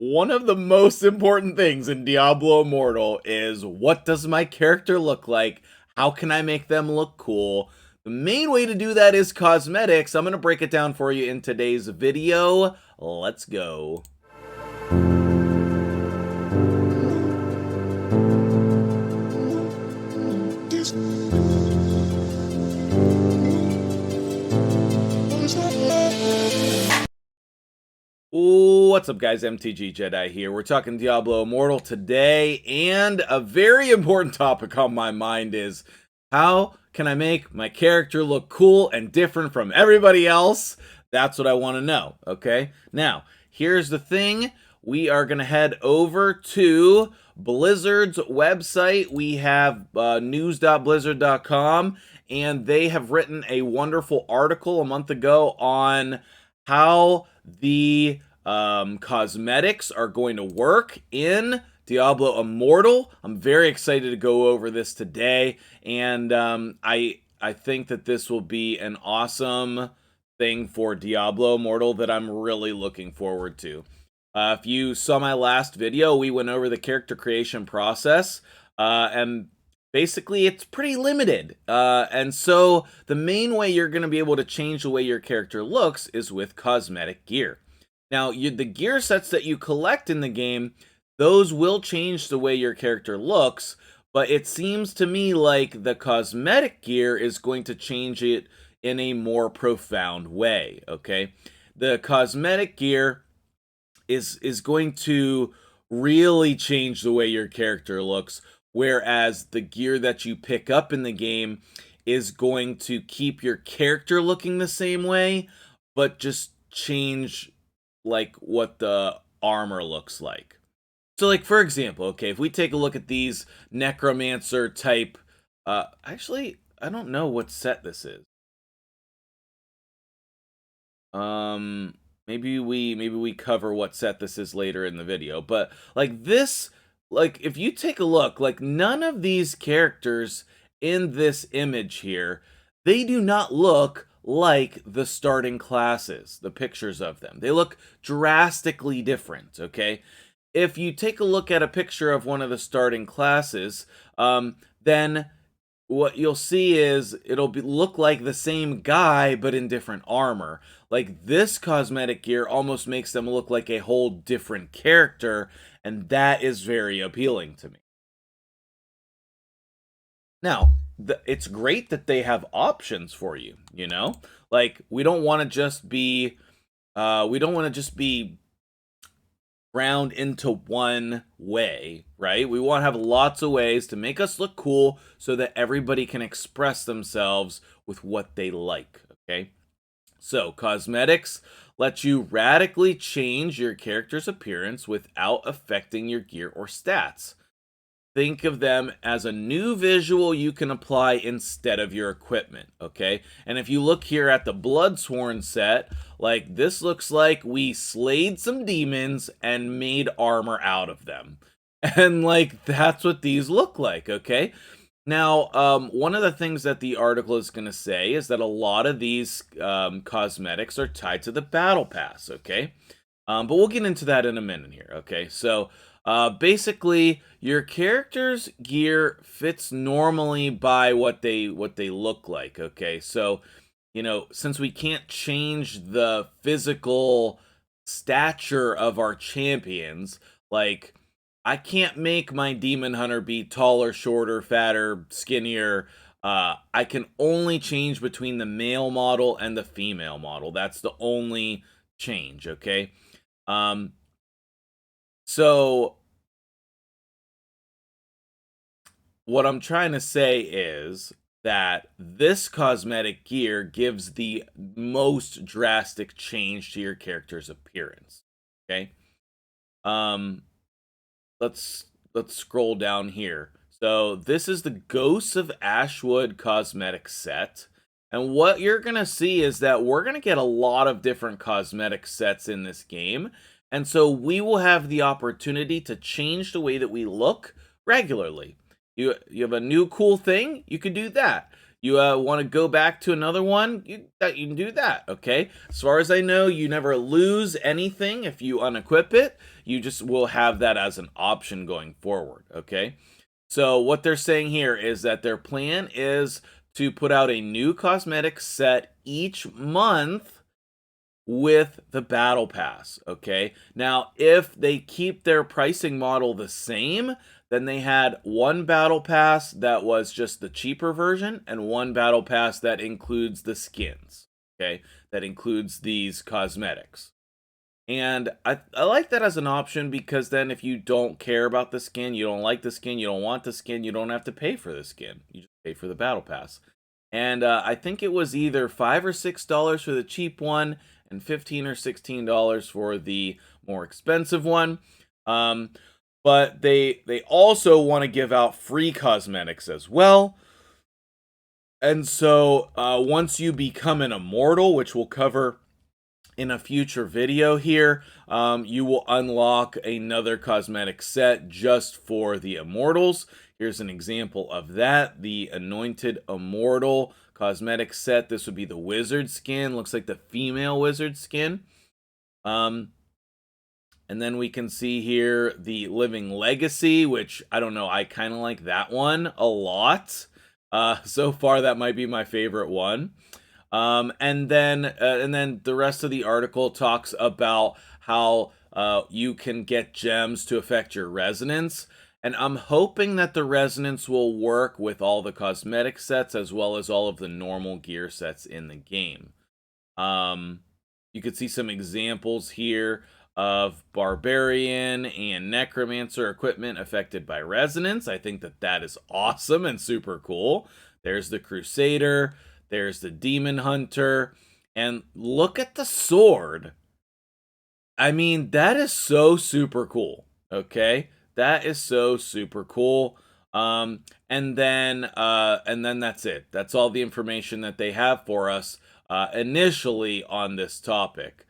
One of the most important things in Diablo Immortal is, what does my character look like? How can I make them look cool? The main way to do that is cosmetics. I'm going to break it down for you in today's video. Let's go. What's up, guys? MtgJedi here. We're talking Diablo Immortal today, and a very important topic on my mind is, how can I make my character look cool and different from everybody else? That's what I want to know, okay? Now, here's the thing. We are going to head over to Blizzard's website. We have news.blizzard.com, and they have written a wonderful article a month ago on how the cosmetics are going to work in Diablo Immortal. I'm very excited to go over this today, and I think that this will be an awesome thing for Diablo Immortal that I'm really looking forward to. If you saw my last video, we went over the character creation process, and basically it's pretty limited. And so the main way you're going to be able to change the way your character looks is with cosmetic gear. Now, the gear sets that you collect in the game, those will change the way your character looks, but it seems to me like the cosmetic gear is going to change it in a more profound way, okay? The cosmetic gear is going to really change the way your character looks, whereas the gear that you pick up in the game is going to keep your character looking the same way, but just change like what the armor looks like. So, like, for example, okay, if we take a look at these necromancer type, actually, I don't know what set this is. Maybe we cover what set this is later in the video, but like this, like if you take a look, like none of these characters in this image here, they do not look like the starting classes, the pictures of them. They look drastically different, okay? If you take a look at a picture of one of the starting classes, then what you'll see is it'll look like the same guy, but in different armor. Like, this cosmetic gear almost makes them look like a whole different character, and that is very appealing to me. Now, it's great that they have options for you, you know? Like, we don't want to just be round into one way, right? We want to have lots of ways to make us look cool so that everybody can express themselves with what they like, okay? So, cosmetics lets you radically change your character's appearance without affecting your gear or stats. Think of them as a new visual you can apply instead of your equipment, okay? And if you look here at the Bloodsworn set, like, this looks like we slayed some demons and made armor out of them. And, like, that's what these look like, okay? Now, one of the things that the article is going to say is that a lot of these cosmetics are tied to the Battle Pass, okay? But we'll get into that in a minute here, okay? So, basically, your character's gear fits normally by what they look like, okay? So, you know, since we can't change the physical stature of our champions, like, I can't make my demon hunter be taller, shorter, fatter, skinnier. I can only change between the male model and the female model. That's the only change, okay? So what I'm trying to say is that this cosmetic gear gives the most drastic change to your character's appearance, okay? Let's scroll down here. So this is the Ghosts of Ashwood cosmetic set. And what you're going to see is that we're going to get a lot of different cosmetic sets in this game. And so we will have the opportunity to change the way that we look regularly. You have a new cool thing, you can do that. You want to go back to another one, you can do that, okay? As far as I know, you never lose anything if you unequip it. You just will have that as an option going forward, okay? So what they're saying here is that their plan is to put out a new cosmetic set each month with the battle pass, okay? Now, if they keep their pricing model the same, then they had one battle pass that was just the cheaper version and one battle pass that includes the skins, okay? That includes these cosmetics. And I like that as an option, because then if you don't care about the skin, you don't like the skin, you don't want the skin, you don't have to pay for the skin. You just pay for the battle pass. And I think it was either $5 or $6 for the cheap one and $15 or $16 for the more expensive one. But they also want to give out free cosmetics as well. And so once you become an immortal, which we'll cover in a future video here, you will unlock another cosmetic set just for the immortals. Here's an example of that, the Anointed Immortal cosmetic set. This would be the wizard skin. Looks like the female wizard skin. And then we can see here the Living Legacy, which I don't know, I kind of like that one a lot. So far, that might be my favorite one. And then the rest of the article talks about how you can get gems to affect your resonance. And I'm hoping that the resonance will work with all the cosmetic sets as well as all of the normal gear sets in the game. You could see some examples here of Barbarian and Necromancer equipment affected by resonance. I think that that is awesome and super cool. There's the Crusader. There's the Demon Hunter. And look at the sword. I mean, that is so super cool. Okay? That is so super cool. And then that's it. That's all the information that they have for us initially on this topic.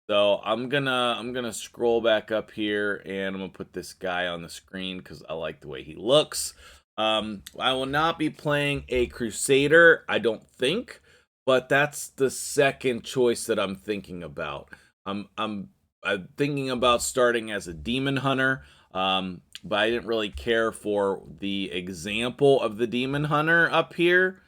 So I'm gonna scroll back up here, and I'm gonna put this guy on the screen because I like the way he looks. I will not be playing a Crusader, I don't think, but that's the second choice that I'm thinking about. I'm thinking about starting as a Demon Hunter, but I didn't really care for the example of the Demon Hunter up here.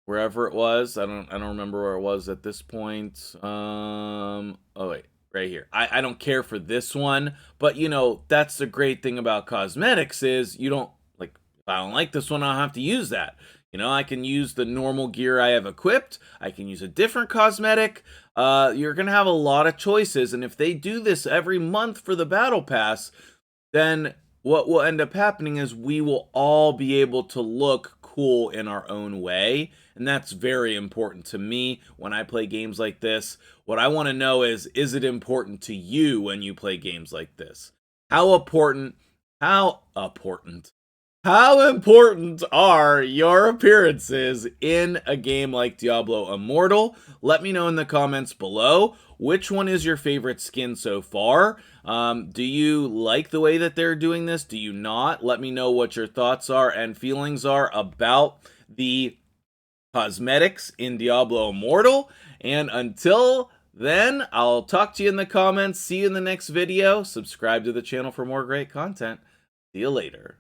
Wherever it was, I don't remember where it was at this point. Oh wait, right here. I don't care for this one, but you know, that's the great thing about cosmetics is you don't, like, if I don't like this one, I don't have to use that. You know, I can use the normal gear I have equipped. I can use a different cosmetic. You're gonna have a lot of choices, and if they do this every month for the battle pass, then what will end up happening is we will all be able to look cool in our own way. And that's very important to me when I play games like this. What I want to know is it important to you when you play games like this? How important are your appearances in a game like Diablo Immortal? Let me know in the comments below. Which one is your favorite skin so far? Do you like the way that they're doing this? Do you not? Let me know what your thoughts are and feelings are about the cosmetics in Diablo Immortal. And until then, I'll talk to you in the comments. See you in the next video. Subscribe to the channel for more great content. See you later.